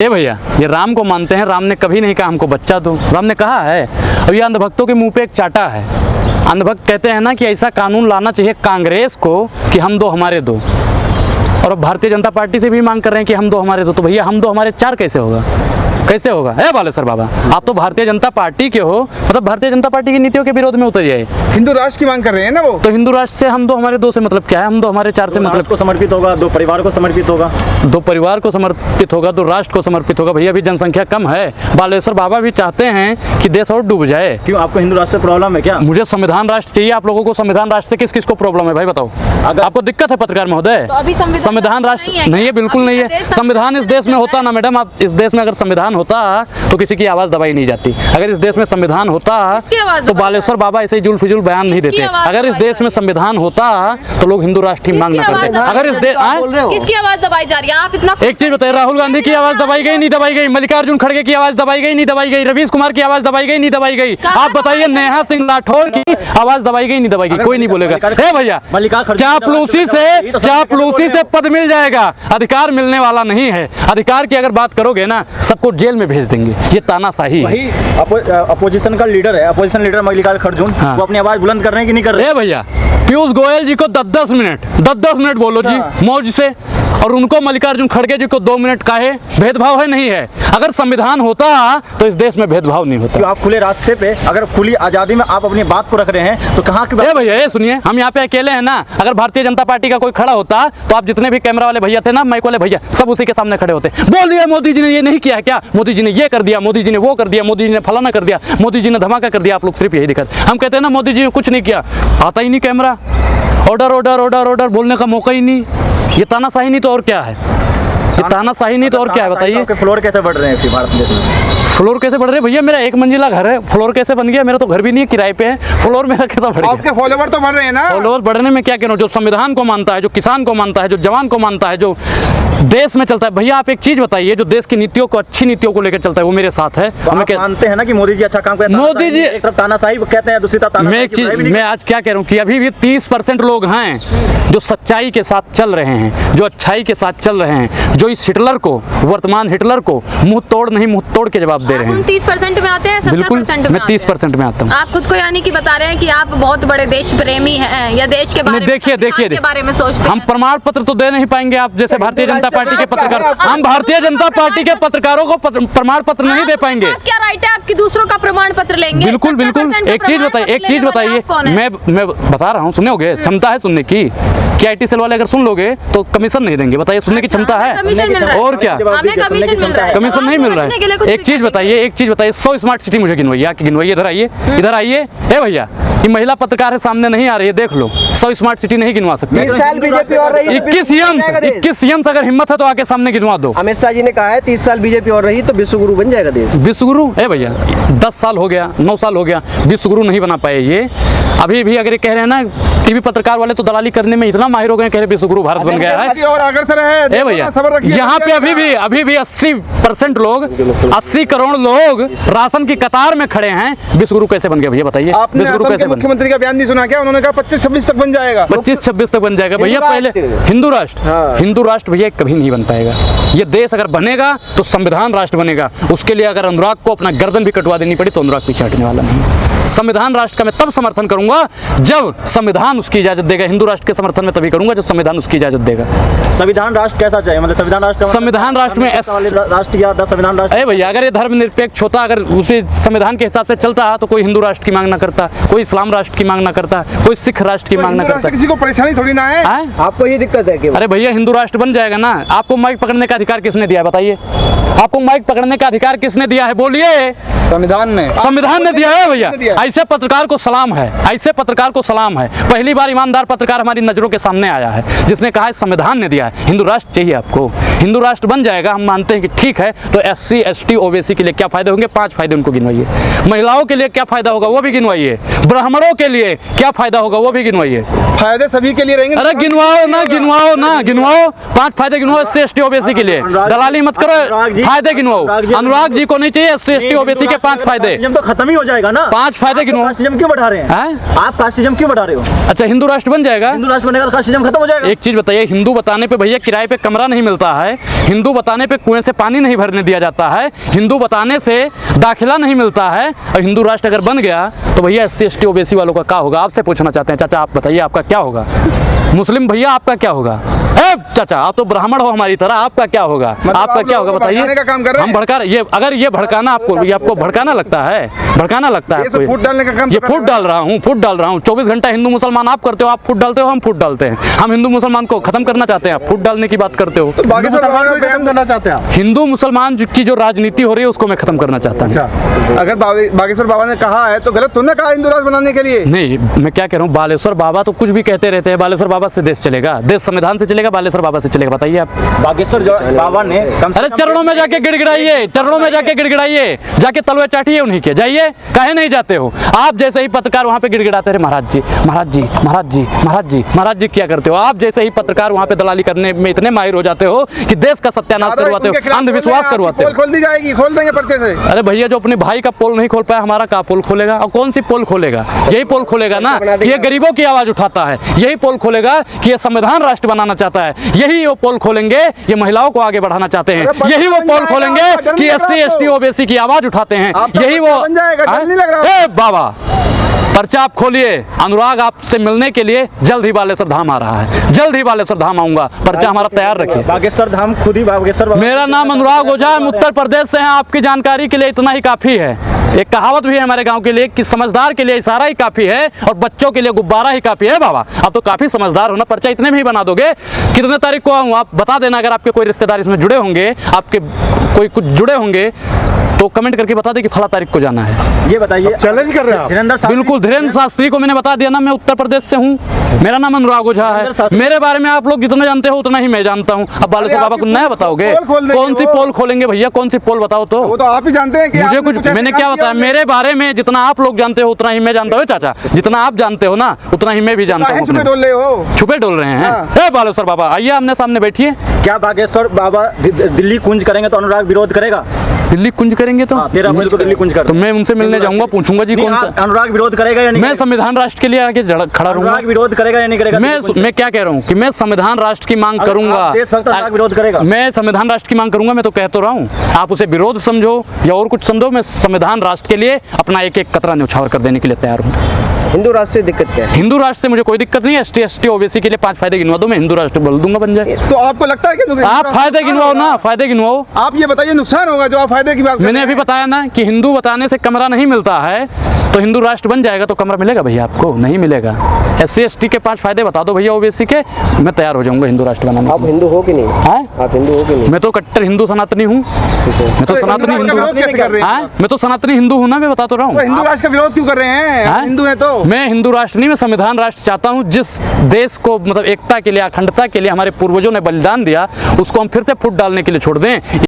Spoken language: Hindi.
ए भैया, ये राम को मानते हैं। राम ने कभी नहीं कहा हमको बच्चा दो। राम ने कहा है। अब ये अंधभक्तों के मुंह पे एक चाटा है। अंधभक्त कहते हैं ना कि ऐसा कानून लाना चाहिए कांग्रेस को कि हम दो हमारे दो, और अब भारतीय जनता पार्टी से भी मांग कर रहे हैं कि हम दो हमारे दो। तो भैया हम दो हमारे चार कैसे होगा? कैसे होगा? है बालेश्वर बाबा, आप तो भारतीय जनता पार्टी के हो, मतलब भारतीय जनता पार्टी की नीतियों के विरोध में उतर जाए। हिंदू राष्ट्र की मांग कर रहे हैं ना वो। तो हिंदू राष्ट्र से हम दो हमारे दो से मतलब क्या है? हम दो हमारे चार से मतलब को समर्पित होगा, दो परिवार को समर्पित होगा, दो परिवार को समर्पित होगा, दो राष्ट्र को समर्पित होगा। भैया अभी जनसंख्या कम है। बालेश्वर बाबा भी चाहते हैं कि देश और डूब जाए। क्यों, आपको हिंदू राष्ट्र से प्रॉब्लम है क्या? मुझे संविधान राष्ट्र चाहिए। आप लोगों को संविधान राष्ट्र से किस किस को प्रॉब्लम है भाई बताओ? अगर आपको दिक्कत है पत्रकार महोदय? तो अभी संविधान राष्ट्र नहीं है, बिल्कुल नहीं है। संविधान इस देश में होता ना मैडम, आप इस देश में अगर संविधान होता तो किसी की आवाज दबाई नहीं जाती। अगर इस देश में संविधान होता तो बालेश्वर बाबा ऐसे ही जुल फिजुल बयान नहीं देते। अगर इस देश में संविधान होता तो लोग हिंदू राष्ट्र की मांग न करते। अगर इस देश किसकी आवाज दबाई जा रही है? आप इतना एक चीज बताइए, राहुल गांधी की आवाज दबाई गई नहीं दबाई गई? मल्लिकार्जुन खड़गे की आवाज दबाई गई नहीं दबाई गई? रवीश कुमार की आवाज दबाई गई नहीं दबाई गई? आप बताइए, नेहा सिंह राठौर की आवाज दबाई गई नहीं दबाई गई? कोई नहीं बोलेगा। हे भैया, चापलूसी से पद मिल जाएगा, अधिकार मिलने वाला नहीं है। अधिकार की अगर बात करोगे ना, सबको जेल में भेज देंगे। ये तानाशाही है। अपोजिशन का लीडर है, अपोजिशन लीडर मल्लिकार्जुन खड़गे, हाँ। वो अपनी आवाज बुलंद कर रहे हैं कि नहीं कर रहे? भैया, पीयूष गोयल जी को 10-10 मिनट बोलो जी मौज से, और उनको मल्लिकार्जुन खड़गे जी को 2 मिनट का है। भेदभाव है नहीं है? अगर संविधान होता तो इस देश में भेदभाव नहीं होता। आप खुले रास्ते पे, अगर खुली आजादी में आप अपनी बात को रख रहे हैं तो कहाँ की भैया ये सुनिए, हम यहाँ पे अकेले हैं ना। अगर भारतीय जनता पार्टी का कोई खड़ा होता तो आप जितने भी कैमरा वाले भैया थे ना, माइक वाले भैया, सब उसी के सामने खड़े होते। बोल दिया मोदी जी ने ये नहीं किया क्या? मोदी जी ने ये कर दिया, मोदी जी ने वो कर दिया, मोदी जी ने फलाना कर दिया, मोदी जी ने धमाका कर दिया। आप लोग सिर्फ यही दिखाते। हम कहते हैं ना मोदी जी ने कुछ नहीं किया, आता ही नहीं camera, order order order order बोलने का मौका ही नहीं। ये तानाशाही नहीं तो और क्या है? ये तानाशाही नहीं तो और क्या है बताइए? फ्लोर कैसे बढ़ रहे हैं भारत देश में? फ्लोर कैसे बढ़ रहे हैं भैया? मेरा 1 मंजिला घर है, फ्लोर कैसे बन गया? मेरा तो घर भी नहीं है, किराए पे है। फ्लोर मेरा कैसे बढ़ गया? आपके फॉलोवर तो बढ़ रहे हैं ना। फॉलोवर बढ़ने में क्या कह रहा हूँ? जो संविधान को मानता है, जो किसान को मानता है, जो जवान को मानता है, जो देश में चलता है। भैया आप एक चीज बताइए, जो देश की नीतियों को, अच्छी नीतियों को लेकर चलता है, वो मेरे साथ है। तो आप मानते हैं ना कि मोदी जी अच्छा काम करते हैं? मोदी जी एक तरफ तानाशाही कहते हैं, दूसरी तरफ तानाशाही। मैं आज क्या कह रहा हूँ कि अभी भी 30% लोग हैं जो सच्चाई के साथ चल रहे हैं, जो अच्छाई के साथ चल रहे हैं, जो इस हिटलर को, वर्तमान हिटलर को मुंह तोड़ नहीं मुंह तोड़ के जवाब दे रहे हैं। 30% में आते हैं? 70% मैं 30% में आता हूँ। आप खुद को यानी कि बता रहे हैं कि आप बहुत बड़े देश प्रेमी हैं, या देश के बारे में, देखिए बारे में सोचते हैं। हम प्रमाण पत्र तो दे नहीं पाएंगे आप जैसे भारतीय जनता पार्टी के पत्रकार। हम भारतीय जनता पार्टी के पत्रकारों को प्रमाण पत्र नहीं दे पाएंगे। क्या राइट है आपकी दूसरों का प्रमाण पत्र लेंगे? बिल्कुल बिल्कुल। एक चीज बताइए, मैं बता रहा हूँ, सुनोगे? क्षमता है सुनने की? क्या IT सेल वाले अगर सुन लोगे तो कमीशन नहीं देंगे? बताइए, सुनने की क्षमता है? और क्या कमीशन नहीं मिल रहा है? एक चीज बताइए 100 स्मार्ट सिटी मुझे गिनवाइए, आके गिनवाइए। इधर आइए। हे भैया, ये महिला पत्रकार है, सामने नहीं आ रही है, देख लो। 100 स्मार्ट सिटी नहीं गिनवा सकते। 20 साल बीजेपी और रही, 21 सीएम से अगर हिम्मत है तो आके सामने गिनवा दो। अमित शाह जी ने कहा है 30 साल बीजेपी और रही तो विश्वगुरु बन जाएगा देश। विश्वगुरु? है भैया, 10 साल हो गया, 9 साल हो गया, विश्वगुरु नहीं बना पाए ये। अभी भी अगर ये कह रहे हैं ना, टीवी पत्रकार वाले तो दलाली करने में इतना माहिर हो गए, कह रहे विश्वगुरु भारत बन गया है। और अग्रसर है भैया, यहाँ पे अभी भी 80% लोग, 80 करोड़ लोग राशन की कतार में खड़े हैं। विश्वगुरु कैसे बन गया भैया बताइए? विश्वगुरु कैसे? मुख्यमंत्री का बयान नहीं सुना क्या? उन्होंने कहा 25-26 तक बन जाएगा। 25-26 तक बन जाएगा भैया। पहले हिंदू राष्ट्र भैया कभी नहीं बन पाएगा। ये देश अगर बनेगा तो संविधान राष्ट्र बनेगा। उसके लिए अगर अनुराग को अपना गर्दन भी कटवा देनी पड़ी तो अनुराग पीछे हटने वाला नहीं। संविधान राष्ट्र का मैं तब समर्थन करूंगा जब संविधान उसकी इजाजत देगा। हिंदू राष्ट्र के समर्थन में तभी करूंगा जब संविधान उसकी इजाजत देगा। संविधान राष्ट्र कैसा चाहिए? मतलब संविधान राष्ट्र में राष्ट्र या संविधान राष्ट्र? भैया, अगर ये धर्मनिरपेक्ष होता, अगर उसी संविधान के हिसाब से चलता तो कोई हिंदू राष्ट्र की मांग ना करता, कोई इस्लाम राष्ट्र की मांग ना करता, कोई सिख राष्ट्र की मांग ना करता। किसी को परेशानी थोड़ी ना है। आपको ये दिक्कत है कि? अरे भैया, हिंदू राष्ट्र बन जाएगा ना। आपको माइक पकड़ने का अधिकार किसने दिया है बताइए? आपको माइक पकड़ने का अधिकार किसने दिया है? बोलिए। संविधान ने दिया है भैया। ऐसे पत्रकार को सलाम है, ऐसे पत्रकार को सलाम है। पहली बार ईमानदार पत्रकार हमारी नजरों के सामने आया है जिसने कहा है संविधान ने दिया है, हिंदू राष्ट्र चाहिए आपको। हिंदू राष्ट्र बन जाएगा, हम मानते हैं कि ठीक है। तो SC ST OBC के लिए क्या फायदे होंगे? 5 फायदे उनको गिनवाइए। महिलाओं के लिए क्या फायदा होगा वो भी गिनवाइए। ब्राह्मणों के लिए क्या फायदा होगा वो भी गिनवाइए। फायदे सभी के लिए रहेंगे। अरे गिनवाओ 5 फायदे गिनवाओ SC ST OBC के लिए। दलाली मत करो, फायदे गिनवाओ। अनुराग जी को नहीं चाहिए SC ST OBC के 5 फायदे। तो खत्म ही हो जाएगा ना। 5 फायदे गिनवाओ। कास्टिज्म क्यों बढ़ा रहे हैं? आप कास्टिज्म क्यों बढ़ा रहे हो? अच्छा, हिंदू राष्ट्र बन जाएगा? हिंदू राष्ट्र बनेगा तो कास्टिज्म खत्म हो जाएगा। एक चीज बताइए, हिंदू बताने पे भैया किराए पे कमरा नहीं मिलता है, हिंदू बताने पे कुएं से पानी नहीं भरने दिया जाता है, हिंदू बताने से दाखिला नहीं मिलता है, और हिंदू राष्ट्र अगर बन गया तो भैया SC ST OBC वालों का क्या होगा? आपसे पूछना चाहते हैं। चाचा आप बताइए, आपका क्या होगा? मुस्लिम भैया आपका क्या होगा? चाचा आप तो ब्राह्मण हो हमारी तरह, आपका क्या होगा? आपका क्या होगा बताइए? हम भड़का ये, अगर ये भड़काना आपको भड़काना लगता है, भड़काना लगता है आपको? फूट डालने का काम ये फूट डाल रहा हूँ, फूट डाल रहा हूँ। 24 घंटा हिंदू मुसलमान आप करते हो, आप फूट डालते हो, हम फूट डालते हैं। हम हिंदू मुसलमान को खत्म करना चाहते हैं, आप फूट डालने की बात करते हो। बाकी मुसलमान को खत्म करना चाहते हैं। हिंदू मुसलमान की जो राजनीति हो रही है उसको मैं खत्म करना चाहता हूँ। अच्छा, अगर बागेश्वर बाबा ने कहा है तो गलत तो ना कहा हिंदू राष्ट्र बनाने के लिए? नहीं, मैं क्या कह रहा हूँ, बालेश्वर बाबा तो कुछ भी कहते रहते हैं। बालेश्वर बाबा से देश चलेगा? देश संविधान से चलेगा, बालेश्वर बाबा से चलेगा? बताइए आप। बागेश्वर बाबा ने अरे चरणों में जाके गिड़गिड़ाइए, चरणों में जाके गिड़गिड़ाइए, जाके तलवे चाटिए उन्हीं के। जाइए, काहे नहीं जाते हो? आप जैसे ही पत्रकार वहाँ पे गिड़गिड़ाते रहे, महाराज जी महाराज जी महाराज जी महाराज जी महाराज जी क्या करते हो? आप जैसे ही पत्रकार वहाँ पे दलाली करने में इतने माहिर हो जाते हो कि देश का सत्यानाश करवाते हो, अंधविश्वास करवाते हो। खोल दी जाएगी, खोल देंगे पर्चे से। अरे भैया, जो अपने भाई का पोल नहीं खोल पाया, हमारा का पोल खोलेगा? और कौन सी पोल खोलेगा? यही पोल खोलेगा ना कि ये गरीबों की आवाज उठाता है, यही पोल खोलेगा कि ये संविधान राष्ट्र बनाना चाहता है, यही वो पोल खोलेंगे ये महिलाओं को आगे बढ़ाना चाहते हैं, यही वो पोल खोलेंगे कि SC ST OBC की आवाज उठाते हैं, यही वो। बाबा पर्चा आप खोलिए, अनुराग आपसे मिलने के लिए जल्द ही बालेश्वर धाम आ रहा है, जल्द ही बालेश्वर धाम आऊंगा, पर्चा हमारा तैयार रखिए। बागेश्वर धाम खुद ही बागेश्वर। मेरा नाम अनुराग ओझा, हम उत्तर प्रदेश से हैं। आपकी जानकारी के लिए इतना ही काफी है। एक कहावत भी है हमारे गांव के लिए कि समझदार के लिए इशारा ही काफी है और बच्चों के लिए गुब्बारा ही काफी है। बाबा आप तो काफी समझदार हो ना, पर्चा इतने में ही बना दोगे। कितने तारीख को आऊँ आप बता देना। अगर आपके कोई रिश्तेदार इसमें जुड़े होंगे, आपके कोई कुछ जुड़े होंगे तो कमेंट करके बता दे कि फला तारीख को जाना है। ये बताइए, चैलेंज कर रहे हैं आप? बिल्कुल, धीरेन्द्र शास्त्री को मैंने बता दिया ना, मैं उत्तर प्रदेश से हूँ, मेरा नाम अनुराग ओझा है। मेरे बारे में आप लोग जितना जानते हो उतना ही मैं जानता हूँ। अब बालेश्वर बाबा को नया बताओगे? कौन सी पोल खोलेंगे भैया? कौन सी पोल बताओ तो? वो तो आप ही जानते हैं कि मुझे कुछ, मैंने क्या बताया? मेरे बारे में जितना आप लोग जानते हो उतना ही मैं जानता हूँ। चाचा जितना आप जानते हो ना उतना ही मैं भी जानता हूँ। छुपे डोल रहे हो? छुपे डोल रहे हैं? बालेश्वर बाबा आइए, आमने सामने बैठिए। क्या बागेश्वर बाबा दिल्ली कुंज करेंगे तो अनुराग विरोध करेगा? दिल्ली कुंज करेंगे तो 13 अप्रैल को दिल्ली कुंज कर तो मैं उनसे मिलने जाऊंगा, पूछूंगा जी कौन सा अनुराग विरोध करेगा या नहीं? मैं संविधान राष्ट्र के लिए आगे खड़ा रहूंगा। अनुराग विरोध करेगा या नहीं करेगा? मैं क्या कह रहा हूँ कि मैं संविधान राष्ट्र की मांग करूंगा। देशभक्त अनुराग विरोध करेगा? मैं संविधान राष्ट्र की मांग करूंगा। मैं तो कह तो रहा हूँ, आप उसे विरोध समझो या और कुछ समझो, मैं संविधान राष्ट्र के लिए अपना एक एक कतरा न्यौछावर कर देने के लिए तैयार हूँ। हिंदू राष्ट्र से दिक्कत क्या है? हिंदू राष्ट्र से मुझे कोई दिक्कत नहीं है। ST ST OBC के लिए 5 फायदे गिनवा दो, मैं हिंदू राष्ट्र बोल दूंगा, बन जाए। तो आपको लगता है कि आप फायदे गिनवाओ ना, फायदे गिनवाओ। आप ये बताइए नुकसान होगा जो आप फायदे की बात। मैंने अभी बताया ना कि हिंदू बताने से कमरा नहीं मिलता है, तो हिंदू राष्ट्र बन जाएगा तो कमरा मिलेगा भैया? आपको नहीं मिलेगा। SC ST के 5 फायदे बता दो भैया, OBC के, मैं तैयार हो जाऊंगा हिंदू राष्ट्र बनाने। आप हिंदू हो कि नहीं? आप हिंदू हो कि नहीं? मैं तो कट्टर हिंदू सनातनी हूँ। मैं तो सनातनी हिंदू हूँ। मैं तो सनातनी हिंदू हूँ ना, मैं बता तो रहा हूँ। हिंदू राष्ट्र का विरोध क्यों कर रहे हैं? हिंदू है तो। मैं हिंदू राष्ट्र नहीं, मैं संविधान राष्ट्र चाहता हूँ। जिस देश को मतलब एकता के लिए, अखंडता के लिए हमारे पूर्वजों ने बलिदान दिया, उसको हम फिर से फुट डालने के लिए छोड़ दें।